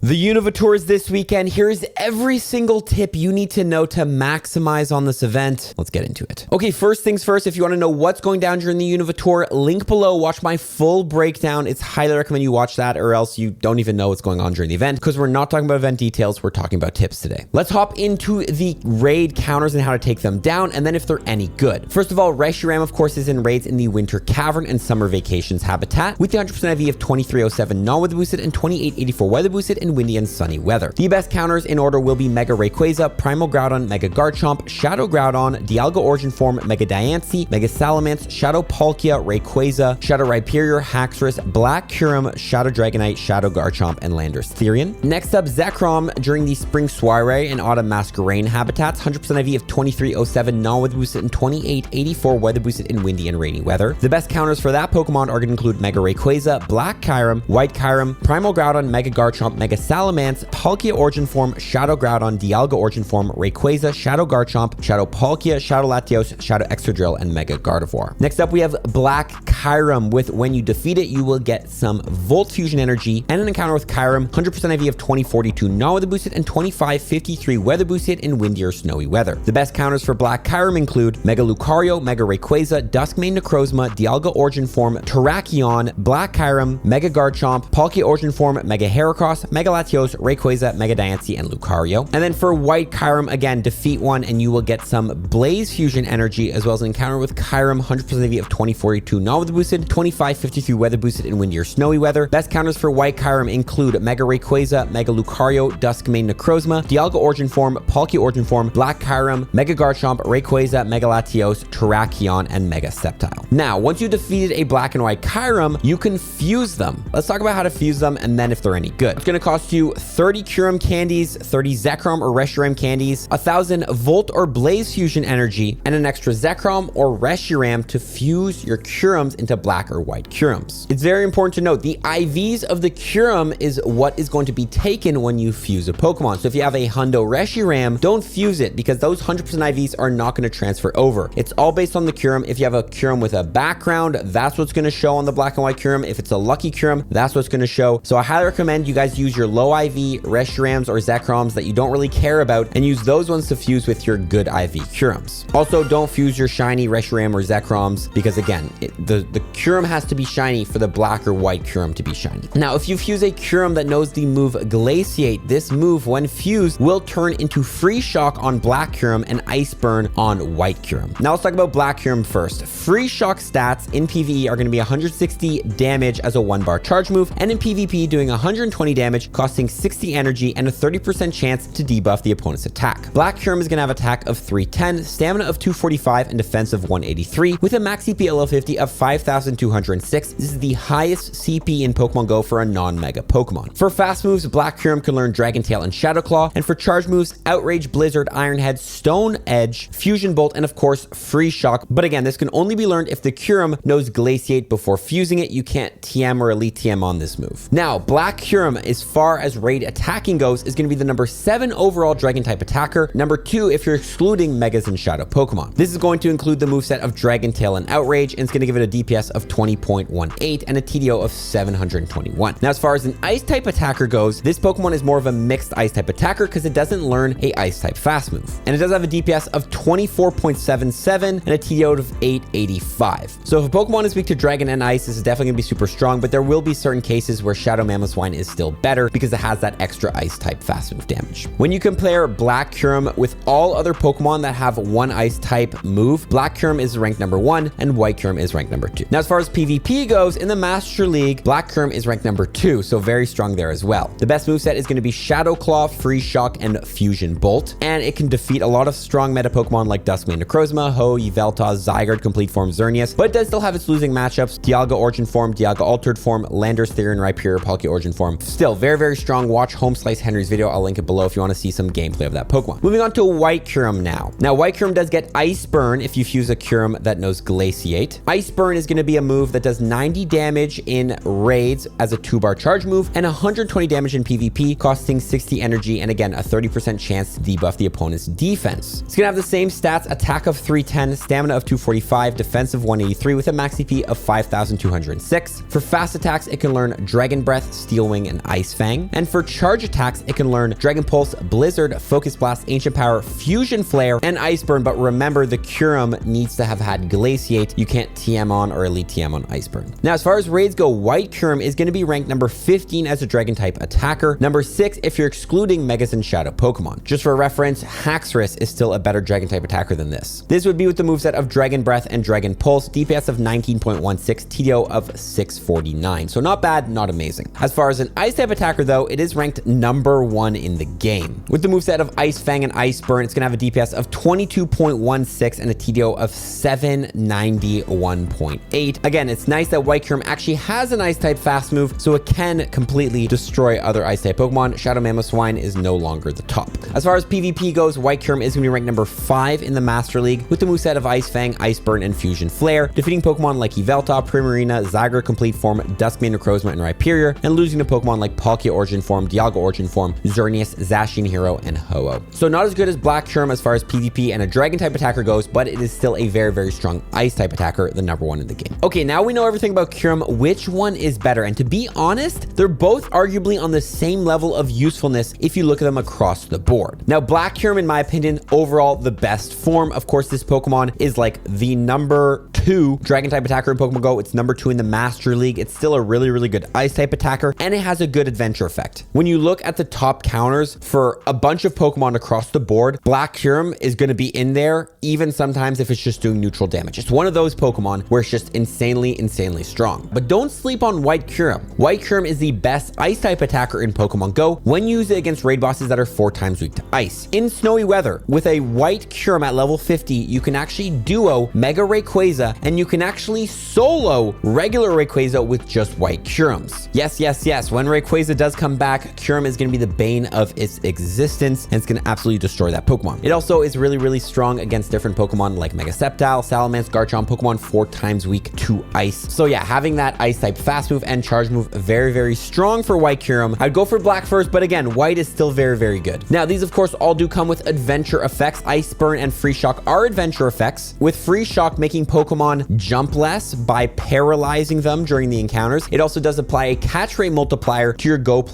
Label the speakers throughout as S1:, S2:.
S1: The Unova tour is this weekend. Here's every single tip you need to know to maximize on this event. Let's get into it. Okay, first things first, if you want to know what's going down during the Unova tour, link below, watch my full breakdown. It's highly recommend you watch that or else you don't even know what's going on during the event because we're not talking about event details, we're talking about tips today. Let's hop into the raid counters and how to take them down and then if they're any good. First of all, Reshiram, of course, is in raids in the Winter Cavern and Summer Vacations habitat with the 100% IV of 2307 non-weather boosted and 2884 weather boosted and windy and sunny weather. The best counters in order will be Mega Rayquaza, Primal Groudon, Mega Garchomp, Shadow Groudon, Dialga Origin Form, Mega Diancie, Mega Salamence, Shadow Palkia, Rayquaza, Shadow Rhyperior, Haxorus, Black Kuyrem, Shadow Dragonite, Shadow Garchomp, and Landorus Therian. Next up, Zekrom during the Spring Soiree and Autumn Masquerain habitats, 100% IV of 2307 non-weather boosted and 2884 weather boosted in windy and rainy weather. The best counters for that Pokemon are going to include Mega Rayquaza, Black Kuyrem, White Kuyrem, Primal Groudon, Mega Garchomp, Mega Salamence, Palkia Origin Form, Shadow Groudon, Dialga Origin Form, Rayquaza, Shadow Garchomp, Shadow Palkia, Shadow Latios, Shadow Excadrill, and Mega Gardevoir. Next up, we have Black Kuyrem with when you defeat it, you will get some Volt Fusion Energy and an encounter with Kuyrem, 100% IV of 2042 non-weather boosted and 2553 weather boosted in windy or snowy weather. The best counters for Black Kuyrem include Mega Lucario, Mega Rayquaza, Duskmane Necrozma, Dialga Origin Form, Terrakion, Black Kuyrem, Mega Garchomp, Palkia Origin Form, Mega Heracross, Mega Latios, Rayquaza, Mega Diancie, and Lucario. And then for White Kuyrem, again, defeat one and you will get some Blaze Fusion Energy as well as an encounter with Kuyrem, 100% IV of 2042 non-weather boosted, 2553 weather boosted in windy or snowy weather. Best counters for White Kuyrem include Mega Rayquaza, Mega Lucario, Duskmane Necrozma, Dialga Origin Form, Palkia Origin Form, Black Kuyrem, Mega Garchomp, Rayquaza, Mega Latios, Terrakion, and Mega Sceptile. Now, once you defeated a Black and White Kuyrem, you can fuse them. Let's talk about how to fuse them and then if they're any good. It's going to cost you 30 Kuyrem candies, 30 Zekrom or Reshiram candies, 1000 Volt or Blaze Fusion Energy, and an extra Zekrom or Reshiram to fuse your Kuyrems into Black or White Kuyrems. It's very important to note the IVs of the Kuyrem is what is going to be taken when you fuse a Pokemon. So if you have a Hundo Reshiram, don't fuse it because those 100% IVs are not going to transfer over. It's all based on the Kuyrem. If you have a Kuyrem with a background, that's what's going to show on the Black and White Kuyrem. If it's a lucky Kuyrem, that's what's going to show. So I highly recommend you guys use your low IV Reshirams or Zekroms that you don't really care about and use those ones to fuse with your good IV Kuyrems. Also, don't fuse your shiny Reshiram or Zekroms because again, the Kuyrem has to be shiny for the Black or White Kuyrem to be shiny. Now, if you fuse a Kuyrem that knows the move Glaciate, this move when fused will turn into Free Shock on Black Kuyrem and Ice Burn on White Kuyrem. Now let's talk about Black Kuyrem first. Free Shock stats in PvE are going to be 160 damage as a 1-bar charge move and in PvP doing 120 damage costing 60 energy and a 30% chance to debuff the opponent's attack. Black Kuyrem is going to have attack of 310, stamina of 245, and defense of 183 with a max CP LL50 of 5206. This is the highest CP in Pokemon Go for a non-mega Pokemon. For fast moves, Black Kuyrem can learn Dragon Tail and Shadow Claw, and for charge moves, Outrage, Blizzard, Iron Head, Stone Edge, Fusion Bolt, and of course, Free Shock. But again, this can only be learned if the Kuyrem knows Glaciate before fusing it. You can't TM or Elite TM on this move. Now, Black Kuyrem, as far as raid attacking goes, is going to be the number 7 overall Dragon type attacker. Number 2 if you're excluding Megas and Shadow Pokemon. This is going to include the moveset of Dragon Tail and Outrage, and it's going to give it a DPS of 20.18 and a TDO of 721. Now, as far as an Ice type attacker goes, this Pokemon is more of a mixed Ice type attacker because it doesn't learn a Ice type fast move. And it does have a DPS of 24.77 and a TDO of 885. So if a Pokemon is weak to Dragon and Ice, this is definitely going to be super strong, but there will be certain cases where Shadow Mamoswine is still better because it has that extra Ice type fast move damage. When you compare Black Kuyrem with all other Pokemon that have one Ice type move, Black Kuyrem is ranked number 1 and White Kuyrem is ranked number 2. Now, as far as PvP goes, in the Master League, Black Kuyrem is ranked number 2, so very strong there as well. The best moveset is going to be Shadow Claw, Free Shock, and Fusion Bolt, and it can defeat a lot of strong meta Pokemon like Duskmane Necrozma, Ho, Yveltal, Zygarde, Complete Form Xerneas, but it does still have its losing matchups: Dialga Origin Form, Dialga Altered Form, Landorus Therian, Rhyperior, Palkia Origin Form. Still very, very strong. Watch Home Slice Henry's video. I'll link it below if you want to see some gameplay of that Pokemon. Moving on to White Kuyrem now. Now, White Kuyrem does get Ice Burn if you fuse a Kuyrem that knows Glaciate. Ice Burn is going to be a move that does 90 damage in raids as a 2-bar charge move and 120 damage in PvP, costing 60 energy and again a 30% chance to debuff the opponent's defense. It's going to have the same stats: attack of 310, stamina of 245, defense of 183 with a max CP of 5206. For fast attacks, it can learn Dragon Breath, Steel Wing, and Ice Fang. Fang. And for charge attacks, it can learn Dragon Pulse, Blizzard, Focus Blast, Ancient Power, Fusion Flare, and Ice Burn. But remember, the Kuyrem needs to have had Glaciate. You can't TM on or Elite TM on Ice Burn. Now, as far as raids go, White Kuyrem is going to be ranked number 15 as a Dragon type attacker. Number 6 if you're excluding Megas and Shadow Pokemon. Just for reference, Haxorus is still a better Dragon type attacker than this. This would be with the moveset of Dragon Breath and Dragon Pulse, DPS of 19.16, TDO of 649. So not bad, not amazing. As far as an Ice type attacker though, it is ranked number 1 in the game. With the moveset of Ice Fang and Ice Burn, it's going to have a DPS of 22.16 and a TDO of 791.8. Again, it's nice that White Kuyrem actually has an Ice type fast move, so it can completely destroy other Ice type Pokemon. Shadow Mamoswine is no longer the top. As far as PvP goes, White Kuyrem is going to be ranked number 5 in the Master League with the moveset of Ice Fang, Ice Burn, and Fusion Flare, defeating Pokemon like Yveltal, Primarina, Zyger Complete Form, Duskmane, Necrozma, and Rhyperior, and losing to Pokemon like Palkia Origin Form, Dialga Origin Form, Xerneas, Zacian Hero, and Ho-Oh. So not as good as Black Kuyrem as far as PvP and a Dragon type attacker goes, but it is still a very, very strong Ice type attacker, the number 1 in the game. Okay, now we know everything about Kuyrem. Which one is better? And to be honest, they're both arguably on the same level of usefulness if you look at them across the board. Now, Black Kuyrem, in my opinion, overall the best form. Of course, this Pokemon is like the number 2 Dragon type attacker in Pokemon Go. It's number 2 in the Master League. It's still a really, really good Ice type attacker, and it has a good adventure effect. When you look at the top counters for a bunch of Pokemon across the board, Black Kuyrem is going to be in there, even sometimes if it's just doing neutral damage. It's one of those Pokemon where it's just insanely, insanely strong. But don't sleep on White Kuyrem. White Kuyrem is the best Ice type attacker in Pokemon Go when you use it against raid bosses that are 4 times weak to Ice. In snowy weather, with a White Kuyrem at level 50, you can actually duo Mega Rayquaza, and you can actually solo regular Rayquaza with just White Kuyrems. Yes, yes, yes. When Rayquaza does come back, Kuyrem is going to be the bane of its existence, and it's going to absolutely destroy that Pokemon. It also is really, really strong against different Pokemon like Mega Sceptile, Salamence, Garchomp, Pokemon 4 times weak to Ice. So yeah, having that Ice type fast move and charge move, very, very strong for White Kuyrem. I'd go for Black first, but again, White is still very, very good. Now, these of course all do come with adventure effects. Ice Burn and Free Shock are adventure effects, with Free Shock making Pokemon jump less by paralyzing them during the encounters. It also does apply a catch rate multiplier to your Go++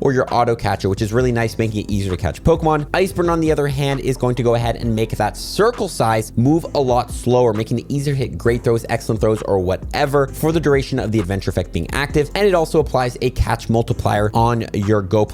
S1: or your Auto Catcher, which is really nice, making it easier to catch Pokemon. Ice Burn, on the other hand, is going to go ahead and make that circle size move a lot slower, making it easier to hit great throws, excellent throws, or whatever for the duration of the adventure effect being active. And it also applies a catch multiplier on your Go++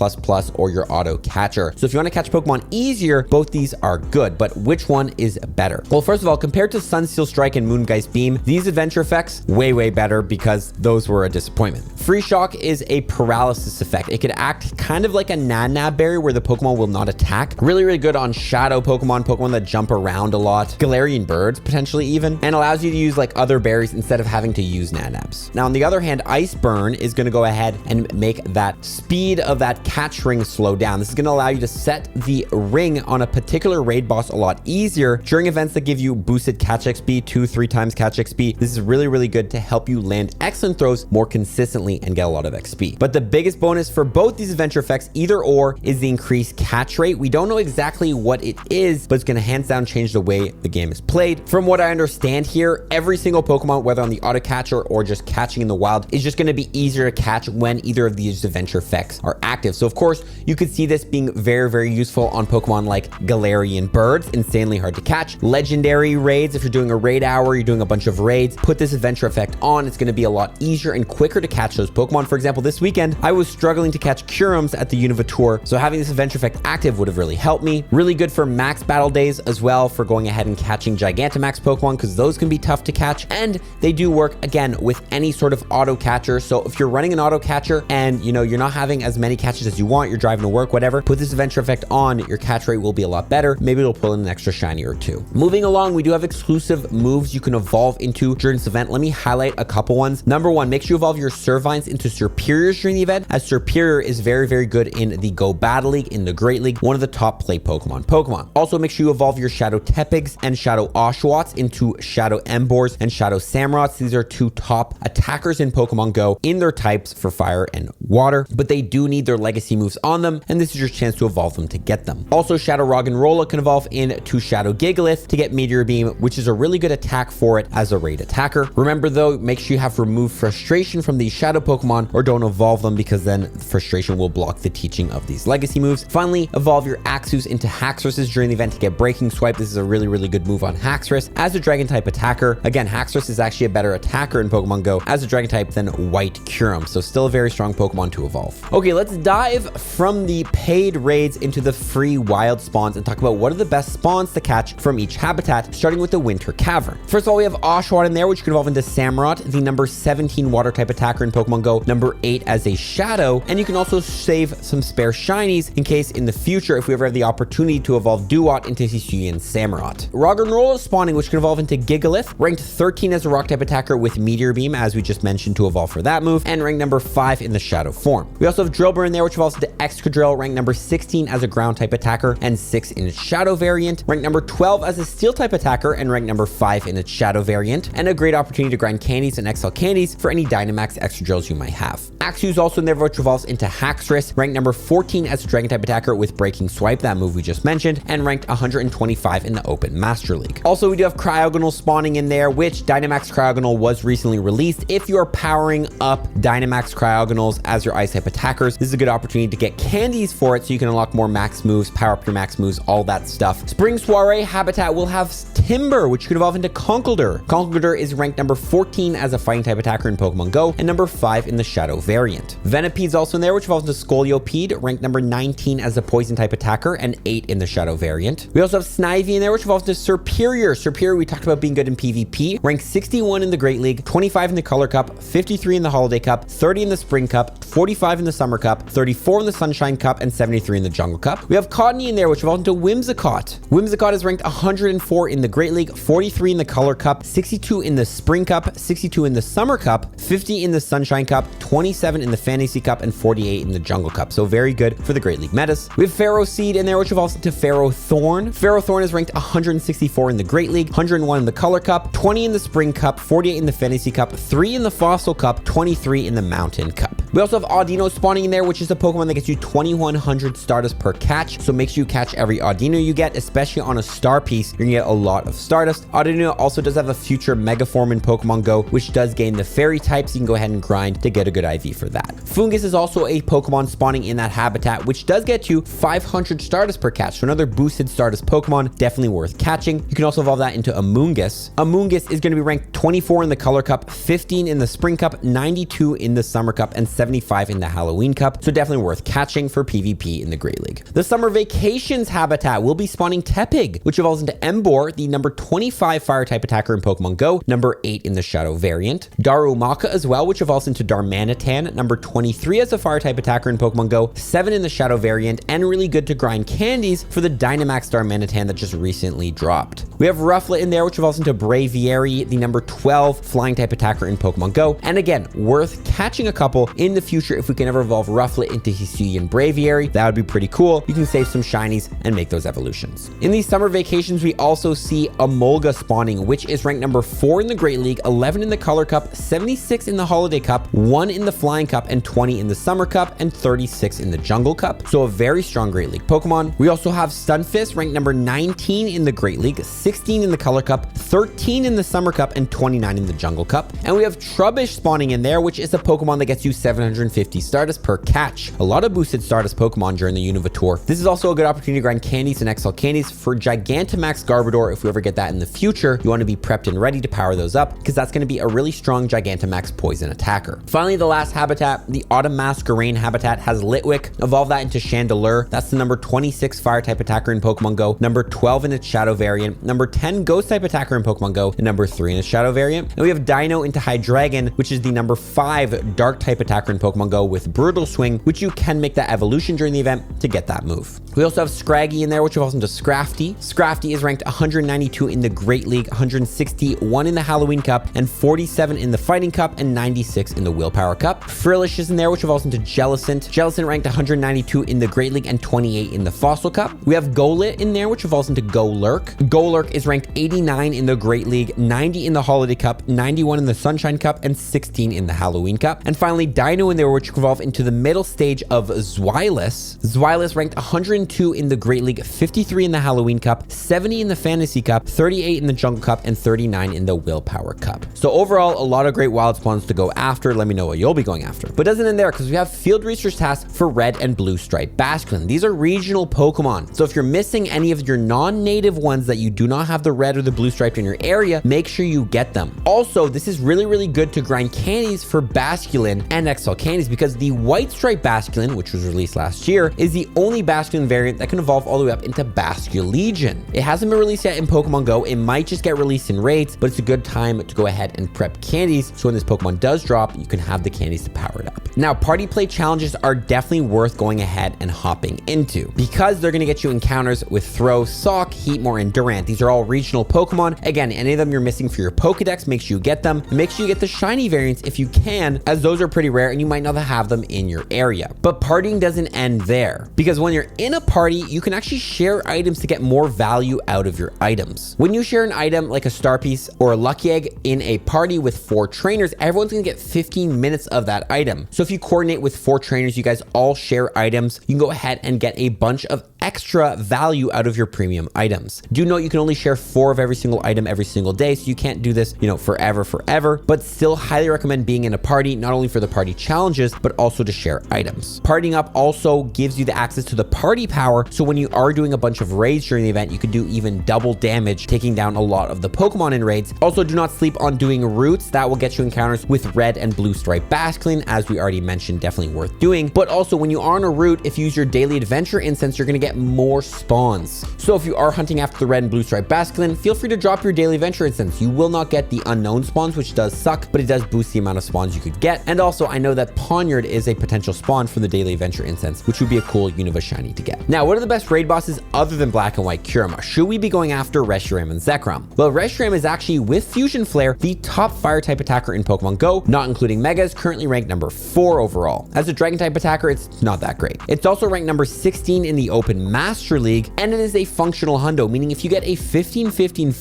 S1: or your Auto Catcher. So if you want to catch Pokemon easier, both these are good, but which one is better? Well, first of all, compared to Sunsteel Strike and Moongeist Beam, these adventure effects, way, way better, because those were a disappointment. Free Shock is a paralysis effect. It could act kind of like a Nanab Berry where the Pokemon will not attack. Really, really good on Shadow Pokemon that jump around a lot, Galarian Birds potentially even, and allows you to use like other berries instead of having to use Nanabs. Now, on the other hand, Ice Burn is going to go ahead and make that speed of that catch ring slow down. This is going to allow you to set the ring on a particular raid boss a lot easier during events that give you boosted catch XP, 2-3 times catch XP. This is really, really good to help you land excellent throws more consistently and get a lot of XP. But the biggest bonus for both these adventure effects, either or, is the increased catch rate. We don't know exactly what it is, but it's going to hands down change the way the game is played. From what I understand here, every single Pokemon, whether on the Auto Catcher or just catching in the wild, is just going to be easier to catch when either of these adventure effects are active. So of course, you could see this being very, very useful on Pokemon like Galarian Birds, insanely hard to catch. Legendary raids, if you're doing a raid hour, you're doing a bunch of raids, put this adventure effect on, it's going to be a lot easier and quicker to catch those Pokemon. For example, this weekend, I was struggling to catch Kuyrems at the Unova Tour, so having this adventure effect active would have really helped me. Really good for max battle days as well, for going ahead and catching Gigantamax Pokemon, because those can be tough to catch, and they do work, again, with any sort of auto catcher. So if you're running an auto catcher and, you know, you're not having as many catches as you want, you're driving to work, whatever, put this adventure effect on, your catch rate will be a lot better. Maybe it'll pull in an extra shiny or two. Moving along, we do have exclusive moves you can evolve into during this event. Let me highlight a couple ones. Number one, make sure you evolve your Servines into Serperiors during the event, as Serperior is very, very good in the Go Battle League, in the Great League, one of the top play Pokemon. Also, make sure you evolve your Shadow Tepigs and Shadow Oshawotts into Shadow Emboars and Shadow Samurotts. These are two top attackers in Pokemon Go in their types for fire and water, but they do need their legacy moves on them, and this is your chance to evolve them to get them. Also, Shadow Roggenrola can evolve into Shadow Gigalith to get Meteor Beam, which is a really good attack for it as a raid attacker. Remember though, make sure you have removed frustration from these Shadow Pokemon or don't evolve them, because then frustration will block the teaching of these legacy moves. Finally, evolve your Axus into Haxoruses during the event to get Breaking Swipe. This is a really good move on Haxorus as a dragon type attacker. Again, Haxorus is actually a better attacker in Pokemon Go as a dragon type than White Kuyrem, so still a very strong Pokemon to evolve. Okay, let's dive from the paid raids into the free wild spawns and talk about what are the best spawns to catch from each habitat, starting with the Winter Cavern. First of all, we have Oshawott in there, which can evolve into Samurott, the number 17 water type attacker in Pokemon Go, number 8 as a shadow, and you can also save some spare shinies in case in the future, if we ever have the opportunity to evolve Duat into Hisuian Samurott. Roggenrola is spawning, which can evolve into Gigalith, ranked 13 as a rock type attacker with Meteor Beam, as we just mentioned, to evolve for that move, and ranked number 5 in the shadow form. We also have Drillbur in there, which evolves into Excadrill, ranked number 16 as a ground type attacker and 6 in its shadow variant, ranked number 12 as a steel type attacker and ranked number 5 in its shadow variant, and a great opportunity to grind candies and XL candies for any Dynamax Excadrills you might have. Axew is also in there, which evolves into Haxorus, ranked number 14 as a dragon type attacker with Breaking Swipe, that move we just mentioned, and ranked 125 in the Open Master League. Also, we do have Cryogonal spawning in there, which Dynamax Cryogonal was recently released. If you are powering up Dynamax Cryogonals as your ice type attackers, this is a good opportunity to get candies for it so you can unlock more max moves, power up your max moves, all that stuff. Spring Soiree habitat will have Timber, which could evolve into Conkeldurr. Conkeldurr is ranked number 14 as a fighting type attacker in Pokemon Go and number 5 in the shadow variant. Venipede's also in there, which evolves into Scolipede, ranked number 19 as a poison type attacker and 8 in the shadow variant. We also have Snivy in there, which evolves into Serperior. Serperior we talked about being good in PvP, ranked 61 in the Great League, 25 in the Color Cup, 53 in the Holiday Cup, 30 in the Spring Cup, 45 in the Summer Cup, 34 in the Sunshine Cup, and 73 in the Jungle Cup. We have Cottonee in there, which evolves into Whimsicott. Whimsicott is ranked 104 in the Great League, 43 in the Color Cup, 62 in the Spring Cup, 62 in the Summer Cup, 50 in the Sunshine Cup, 27 in the Fantasy Cup, and 48 in the Jungle Cup. So very good for the Great League metas. We have Pharaoh Seed in there, which evolves into Ferrothorn. Ferrothorn is ranked 164 in the Great League, 101 in the Color Cup, 20 in the Spring Cup, 48 in the Fantasy Cup, 3 in the Fossil Cup, 23 in the Mountain Cup. We also have Audino spawning in there, which is a Pokemon that gets you 2100 Stardust per catch. So make sure you catch every Audino you get, especially on a star piece. You're gonna get a lot of Stardust. Audino also does have a future Mega Form in Pokemon Go, which does gain the Fairy type, so you can go ahead and grind to get a good IV for that. Fungus is also a Pokemon spawning in that habitat, which does get you 500 Stardust per catch. So another boosted Stardust Pokemon, definitely worth catching. You can also evolve that into Amoonguss. Amoonguss is gonna be ranked 24 in the Color Cup, 15 in the Spring Cup, 92 in the Summer Cup, and 75 in the Halloween Cup, so definitely worth catching for PvP in the Great League. The Summer Vacations habitat will be spawning Tepig, which evolves into Emboar, the number 25 fire type attacker in Pokemon Go, number 8 in the Shadow variant. Darumaka as well, which evolves into Darmanitan, number 23 as a fire type attacker in Pokemon Go, 7 in the Shadow variant, and really good to grind candies for the Dynamax Darmanitan that just recently dropped. We have Rufflet in there, which evolves into Braviary, the number 12 flying type attacker in Pokemon Go, and again, worth catching a couple in the future if we can ever evolve Rufflet into Hisuian Braviary. That would be pretty cool. You can save some shinies and make those evolutions. In these Summer Vacations, we also see Emolga spawning, which is ranked number 4 in the Great League, 11 in the Color Cup, 76 in the Holiday Cup, 1 in the Flying Cup, and 20 in the Summer Cup, and 36 in the Jungle Cup. So a very strong Great League Pokemon. We also have Stunfisk, ranked number 19 in the Great League, 16 in the Color Cup, 13 in the Summer Cup, and 29 in the Jungle Cup. And we have Trubbish spawning in there, which is a Pokemon that gets you 750 Stardust per catch. A lot of boosted Stardust Pokemon during the Unova Tour. This is also a good opportunity to grind candies and XL candies for Gigantamax Garbodor. If we ever get that in the future, you want to be prepped and ready to power those up, because that's going to be a really strong Gigantamax poison attacker. Finally, the last habitat, the Autumn Masquerain habitat, has Litwick. Evolve that into Chandelure. That's the number 26 fire type attacker in Pokemon Go, number 12 in its shadow variant, number 10 ghost type attacker in Pokemon Go, and number 3 in its shadow variant. And we have Dino into Hydreigon, which is the number 5 dark type attacker in Pokemon Go with Brutal Swing, which you can make that evolution during the event to get that move. We also have Scraggy in there, which evolves into Scrafty. Scrafty is ranked 192 in the Great League, 161 in the Halloween Cup, and 47 in the Fighting Cup, and 96 in the Willpower Cup. Frillish is in there, which evolves into Jellicent. Jellicent ranked 192 in the Great League and 28 in the Fossil Cup. We have Golett in there, which evolves into Golurk. Golurk is ranked 89 in the Great League, 90 in the Holiday Cup, 91 in the Sunshine Cup, and 16 in the Halloween Cup. And finally, Dino in there, which evolve into the middle stage of Zweilous. Zweilous ranked 102 102 in the Great League, 53 in the Halloween Cup, 70 in the Fantasy Cup, 38 in the Jungle Cup, and 39 in the Willpower Cup. So overall, a lot of great wild spawns to go after. Let me know what you'll be going after. But it doesn't end there, because we have field research tasks for red and blue striped basculin. These are regional Pokemon. So if you're missing any of your non-native ones that you do not have the red or the blue striped in your area, make sure you get them. Also, this is really good to grind candies for basculin and XL candies, because the white striped basculin, which was released last year, is the only basculin variant that can evolve all the way up into Basculegion. It hasn't been released yet in Pokemon Go. It might just get released in raids, but it's a good time to go ahead and prep candies, so when this Pokemon does drop, you can have the candies to power it up. Now, party play challenges are definitely worth going ahead and hopping into, because they're going to get you encounters with Throw, Sock, Heatmore, and Durant. These are all regional Pokemon. Again, any of them you're missing for your Pokedex, make sure you get them. And make sure you get the shiny variants if you can, as those are pretty rare and you might not have them in your area. But partying doesn't end there, because when you're in a party, you can actually share items to get more value out of your items. When you share an item like a star piece or a lucky egg in a party with 4 trainers, everyone's gonna get 15 minutes of that item. So if you coordinate with 4 trainers, you guys all share items, you can go ahead and get a bunch of extra value out of your premium items. Do note you can only share 4 of every single item every single day, so you can't do this, forever, but still highly recommend being in a party, not only for the party challenges, but also to share items. Partying up also gives you the access to the party power, so when you are doing a bunch of raids during the event, you could do even double damage, taking down a lot of the Pokemon in raids. Also, do not sleep on doing routes. That will get you encounters with red and blue striped basculin, as we already mentioned, definitely worth doing. But also, when you are on a route, if you use your daily adventure incense, you're going to get more spawns. So if you are hunting after the red and blue striped basculin, feel free to drop your daily adventure incense. You will not get the unknown spawns, which does suck, but it does boost the amount of spawns you could get. And also, I know that Poniard is a potential spawn for the daily adventure incense, which would be a cool Unova shiny to get. Now, what are the best raid bosses other than Black and White Kuyrem? Should we be going after Reshiram and Zekrom? Well, Reshiram is actually, with Fusion Flare, the top fire type attacker in Pokemon Go, not including Megas, currently ranked number 4 overall. As a dragon type attacker, it's not that great. It's also ranked number 16 in the Open Master League, and it is a functional hundo, meaning if you get a 15-15-14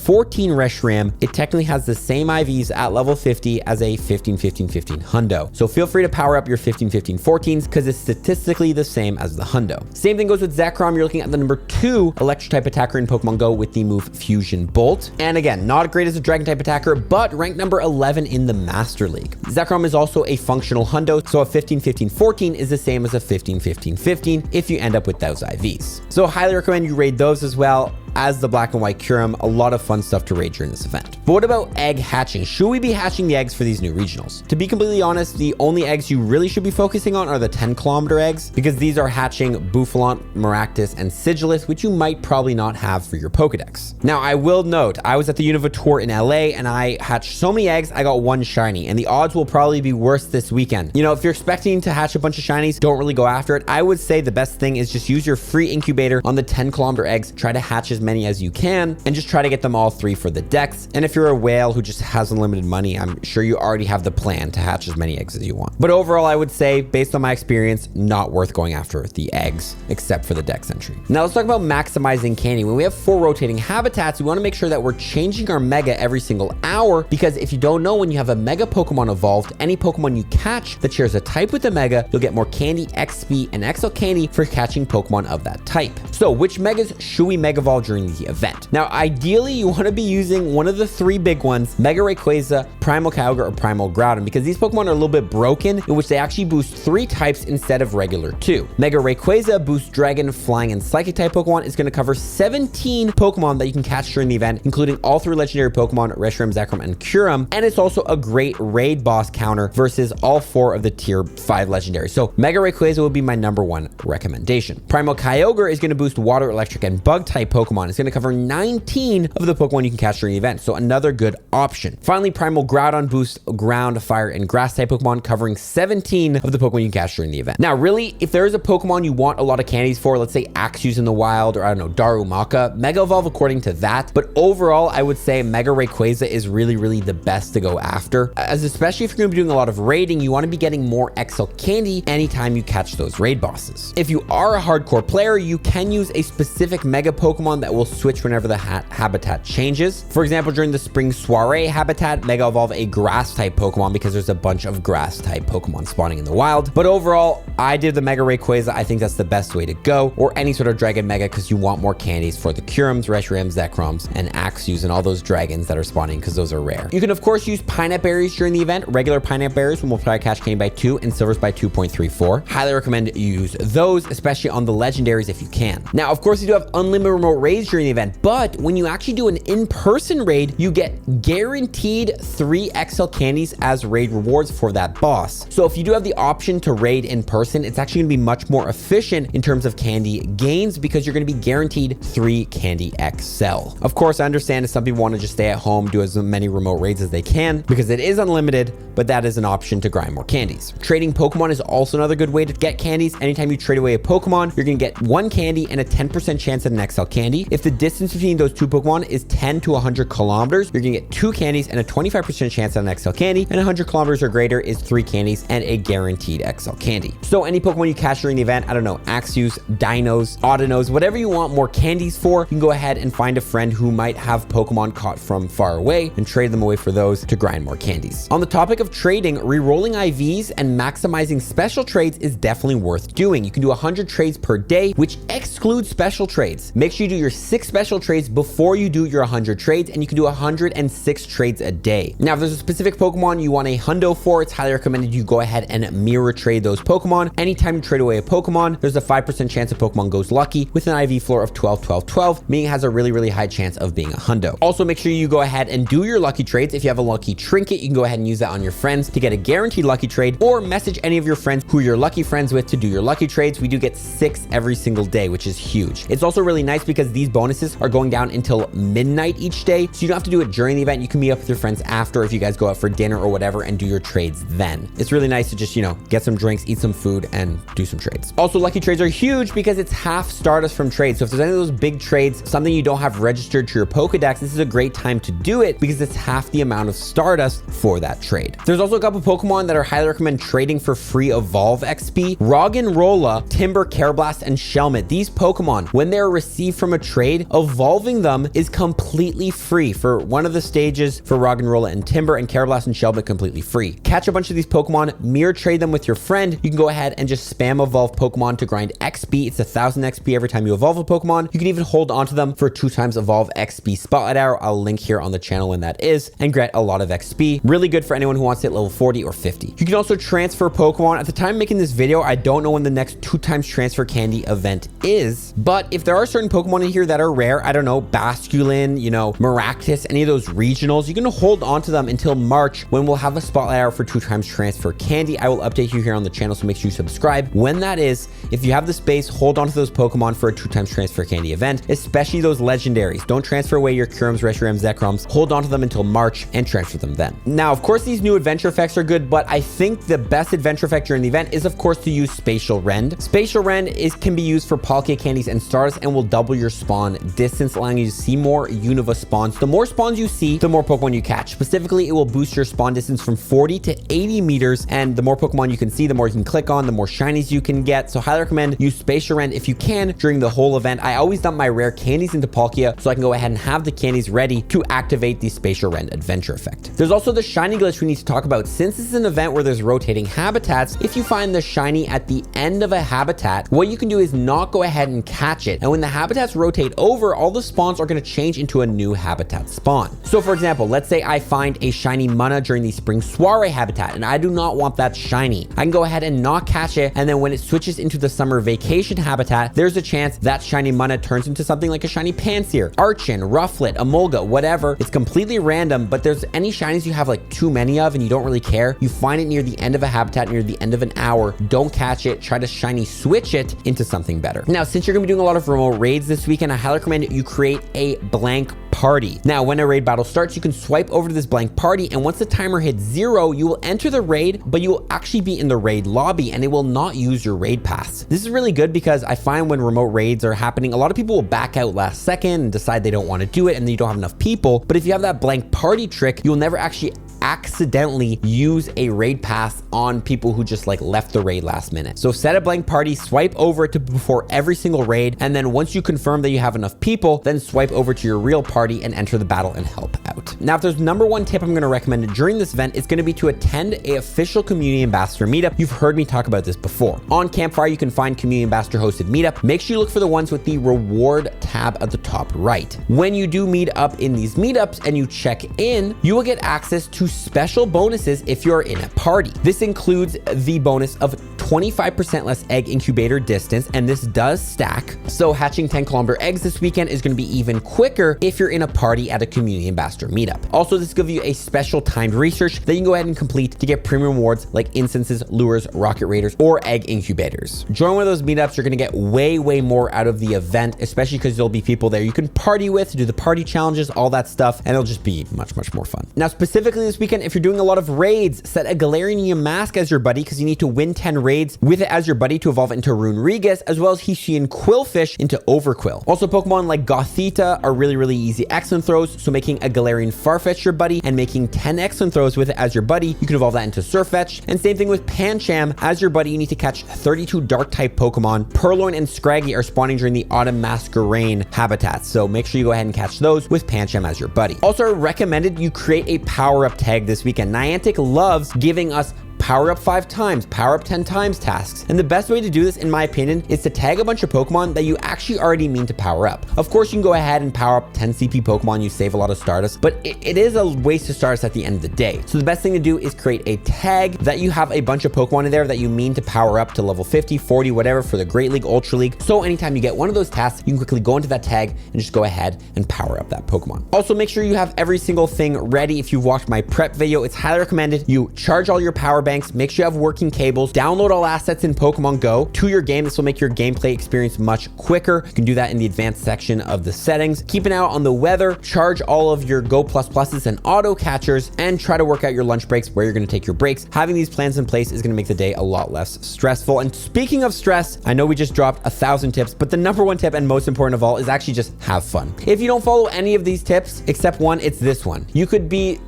S1: Reshiram, it technically has the same IVs at level 50 as a 15-15-15 hundo. So feel free to power up your 15-15-14s, because it's statistically the same as the hundo. Same thing goes with Zekrom. You're looking at the number 2 electric type attacker in Pokemon Go with the move Fusion Bolt. And again, not great as a dragon type attacker, but ranked number 11 in the Master League. Zekrom is also a functional hundo, so a 15-15-14 is the same as a 15-15-15 if you end up with those IVs. So highly recommend you raid those as well as the Black and White Kuyrem. A lot of fun stuff to raid during this event. But what about egg hatching? Should we be hatching the eggs for these new regionals? To be completely honest, the only eggs you really should be focusing on are the 10-kilometer eggs, because these are hatching Boufflant, Maractus, and Sigilus, which you might probably not have for your Pokedex. Now, I will note, I was at the Unova tour in LA and I hatched so many eggs, I got 1 shiny, and the odds will probably be worse this weekend. If you're expecting to hatch a bunch of shinies, don't really go after it. I would say the best thing is just use your free incubator on the 10-kilometer eggs, try to hatch as many as you can, and just try to get them all 3 for the dex. And if you're a whale who just has unlimited money, I'm sure you already have the plan to hatch as many eggs as you want. But overall, I would say, based on my experience, not worth going after the eggs, except for the dex entry. Now let's talk about maximizing candy. When we have 4 rotating habitats, we want to make sure that we're changing our mega every single hour, because if you don't know, when you have a mega Pokemon evolved, any Pokemon you catch that shares a type with the mega, you'll get more candy, XP, and XL candy for catching Pokemon of that type. So which megas should we mega evolve during the event? Now, ideally, you want to be using one of the 3 big ones, Mega Rayquaza, Primal Kyogre, or Primal Groudon, because these Pokemon are a little bit broken, in which they actually boost 3 types instead of regular 2. Mega Rayquaza boosts Dragon, Flying, and Psychic type Pokemon. Is going to cover 17 Pokemon that you can catch during the event, including all 3 legendary Pokemon, Reshiram, Zekrom, and Kuyrem, and it's also a great raid boss counter versus all 4 of the tier 5 legendaries. So Mega Rayquaza would be my number 1 recommendation. Primal Kyogre is going to boost Water, Electric, and Bug type Pokemon. It's going to cover 19 of the Pokemon you can catch during the event, so another good option. Finally, Primal Groudon boosts Ground, Fire, and Grass type Pokemon, covering 17 of the Pokemon you can catch during the event. Now, really, if there is a Pokemon you want a lot of candies for, let's say Axews in the wild, or I don't know, Darumaka, Mega Evolve according to that. But overall, I would say Mega Rayquaza is really the best to go after, as especially if you're going to be doing a lot of raiding, you want to be getting more XL candy anytime you catch those raid bosses. If you are a hardcore player, you can use a specific Mega Pokemon that will switch whenever the habitat changes. For example, during the spring soiree habitat, Mega Evolve a grass type Pokemon because there's a bunch of grass type Pokemon spawning in the wild. But overall, I did the Mega Rayquaza. I think that's the best way to go, or any sort of Dragon Mega, because you want more candies for the Kuyrems, Reshirems, Zekroms, and Axews, and all those dragons that are spawning, because those are rare. You can of course use Pineapple Berries during the event. Regular Pineapple Berries will multiply catch candy by 2 and silvers by 2.34. Highly recommend you use those, especially on the legendaries if you can. Now, of course, you do have unlimited remote raids during the event, but when you actually do an in-person raid, you get guaranteed 3 XL candies as raid rewards for that boss. So if you do have the option to raid in person, it's actually gonna be much more efficient in terms of candy gains because you're gonna be guaranteed 3 candy XL. Of course, I understand if some people want to just stay at home, do as many remote raids as they can because it is unlimited, but that is an option to grind more candies. Trading Pokemon is also another good way to get candies. Anytime you trade away a Pokemon, you're gonna get 1 candy and a 10% chance at an XL candy. If the distance between those 2 Pokemon is 10 to 100 kilometers, you're gonna get 2 candies and a 25% chance at an XL candy, and 100 kilometers or greater is 3 candies and a guaranteed XL candy. So any Pokemon you catch during the event, I don't know, Axews, Dinos, Audinoes, whatever you want more candies for, you can go ahead and find a friend who might have Pokemon caught from far away and trade them away for those to grind more candies. On the topic of trading, re-rolling IVs and maximizing special trades is definitely worth doing. You can do 100 trades per day, which excludes special trades. Make sure you do your 6 special trades before you do your 100 trades, and you can do 106 trades a day. Now, if there's a specific Pokemon you want a hundo for, it's highly recommended you go ahead and mirror trade those Pokemon. Anytime you trade away a Pokemon, there's a 5% chance a Pokemon goes lucky with an IV floor of 12, 12, 12, meaning it has a really, really high chance of being a hundo. Also, make sure you go ahead and do your lucky trades. If you have a lucky trinket, you can go ahead and use that on your friends to get a guaranteed lucky trade, or message any of your friends who you're lucky friends with to do your lucky trades. We do get 6 every single day, which is huge. It's also really nice because these bonuses are going down until midnight each day, so you don't have to do it during the event. You can meet up with your friends after if you guys go out for dinner or whatever and do your trades then. It's really nice to just, you know, get some drinks, eat some food, and do some trades. Also, lucky trades are huge because it's half Stardust from trades. So if there's any of those big trades, something you don't have registered to your Pokedex, this is a great time to do it because it's half the amount of Stardust for that trade. There's also a couple Pokemon that are highly recommend trading for free Evolve XP. Roggenrola, Timber, Carablast, and Shelmet. These Pokemon, when they're received from a trade, evolving them is completely free for one of the stages for Roggenrola and Timber, and Carablast and Shelmet completely free. Catch a bunch of these Pokemon, mirror trade them with your friend. You can go ahead and just spam evolve Pokemon to grind XP. It's 1,000 XP every time you evolve a Pokemon. You can even hold onto them for 2 times evolve XP Spotlight Arrow. I'll link here on the channel when that is, and get a lot of XP. Really good for anyone who wants to hit level 40 or 50. You can also transfer Pokemon. At the time making this video, I don't know when the next 2 times transfer candy event is, but if there are certain Pokemon in here that are rare, I don't know, Basculin, you know, Maractus, any of those regionals, you can hold on to them until March when we'll have a Spotlight Arrow for 2 times transfer candy. I will update you here on the channel, so make sure you subscribe when that is. If you have the space, hold on to those Pokemon for a 2 times transfer candy event, especially those legendaries. Don't transfer away your Kuyrems, Reshirems, Zekroms. Hold on to them until March and transfer them then. Now, of course, these new adventure effects are good, but I think the best adventure effect during the event is, of course, to use Spatial Rend. Spatial Rend can be used for Palkia candies and Stardust and will double your spawn distance, allowing you to see more Unova spawns. The more spawns you see, the more Pokemon you catch. Specifically, it will boost your spawn distance from 40 to 80 meters, and the more Pokemon you can see, the more you can click on, the more shinies you can get. So highly recommend use Spatial Rend if you can during the whole event. I always dump my rare candies into Palkia so I can go ahead and have the candies ready to activate the Spatial Rend adventure effect. There's also the shiny glitch we need to talk about. Since this is an event where there's rotating habitats, if you find the shiny at the end of a habitat, what you can do is not go ahead and catch it. And when the habitats rotate over, all the spawns are going to change into a new habitat spawn. So for example, let's say I find a shiny Mana during the spring soiree habitat and I do not want that shiny. I can go ahead and not catch it, and then when it switches into the summer vacation habitat, there's a chance that shiny Mana turns into something like a shiny Pansear, Archon, Rufflet, Emolga, whatever. It's completely random, but there's any shinies you have like too many of and you don't really care. You find it near the end of a habitat, near the end of an hour, don't catch it, try to shiny switch it into something better. Now, since you're gonna be doing a lot of remote raids this weekend, I highly recommend you create a blank party. Now, when a raid battle starts, you can swipe over to this blank party, and once the timer hits 0, you will enter the raid, but you will actually be in the raid lobby and it will not use your raid pass. This is really good because I find when remote raids are happening, a lot of people will back out last second and decide they don't want to do it and then you don't have enough people. But if you have that blank party trick, you'll never actually accidentally use a raid pass on people who just like left the raid last minute. So set a blank party, swipe over to before every single raid, and then once you confirm that you have enough people, then swipe over to your real party and enter the battle and help out. Now, if there's number one tip I'm going to recommend during this event, it's going to be to attend a official community ambassador meetup. You've heard me talk about this before. On Campfire, you can find community ambassador hosted meetup. Make sure you look for the ones with the reward tab at the top right. When you do meet up in these meetups and you check in, you will get access to special bonuses if you're in a party. This includes the bonus of 25% less egg incubator distance, and this does stack. So hatching 10-kilometer eggs this weekend is going to be even quicker if you're in a party at a community ambassador meetup. Also, this gives you a special timed research that you can go ahead and complete to get premium rewards like instances, lures, rocket raiders, or egg incubators. Join one of those meetups. You're going to get way more out of the event, especially because there'll be people there you can party with, do the party challenges, all that stuff, and it'll just be much more fun. Now, specifically this weekend, if you're doing a lot of raids, set a Galarian Mask as your buddy because you need to win 10 raids with it as your buddy to evolve it into Rune Regus, as well as Hisuian Quillfish into Overquill. Also, Pokemon like Gothita are really easy Excellent throws, so making a Galarian Farfetch your buddy and making 10 Excellent throws with it as your buddy, you can evolve that into Surfetch. And same thing with Pancham. As your buddy, you need to catch 32 Dark-type Pokemon. Purloin and Scraggy are spawning during the Autumn Masquerain habitats, so make sure you go ahead and catch those with Pancham as your buddy. Also, recommended you create a power-up tag this weekend. Niantic loves giving us power up 5 times, power up 10 times tasks. And the best way to do this, in my opinion, is to tag a bunch of Pokemon that you actually already mean to power up. Of course, you can go ahead and power up 10 CP Pokemon, you save a lot of Stardust, but it is a waste of Stardust at the end of the day. So the best thing to do is create a tag that you have a bunch of Pokemon in there that you mean to power up to level 50, 40, whatever for the Great League, Ultra League. So anytime you get one of those tasks, you can quickly go into that tag and just go ahead and power up that Pokemon. Also, make sure you have every single thing ready. If you've watched my prep video, it's highly recommended you charge all your power banks, make sure you have working cables, download all assets in Pokemon Go to your game. This will make your gameplay experience much quicker. You can do that in the advanced section of the settings. Keep an eye out on the weather, charge all of your Go++ and auto catchers, and try to work out your lunch breaks, where you're going to take your breaks. Having these plans in place is going to make the day a lot less stressful. And speaking of stress, I know we just dropped 1,000 tips, but the number one tip and most important of all is actually just have fun. If you don't follow any of these tips, except one, it's this one. You could be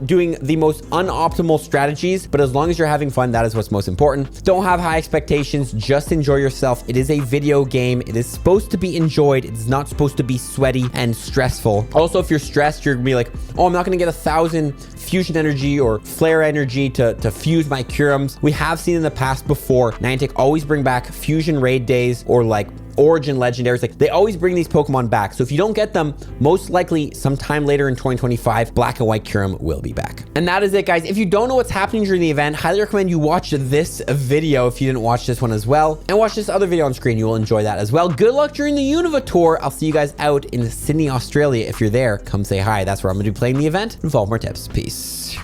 S1: doing the most unoptimal strategies, but as long as you're having fun, that is what's most important. Don't have high expectations, just enjoy yourself. It is a video game. It is supposed to be enjoyed. It's not supposed to be sweaty and stressful. Also, if you're stressed, you're gonna be like, oh, I'm not gonna get 1,000 fusion energy or flare energy to fuse my Kuyrems. We have seen in the past before, Niantic always bring back fusion raid days or like Origin legendaries. Like, they always bring these Pokemon back. So if you don't get them, most likely sometime later in 2025, Black and White Kuyrem will be back. And that is it, guys. If you don't know what's happening during the event, highly recommend you watch this video if you didn't watch this one as well, and watch this other video on screen. You will enjoy that as well. Good luck during the Unova tour. I'll see you guys out in Sydney, Australia. If you're there, come say hi. That's where I'm gonna be playing the event and follow more tips. Peace.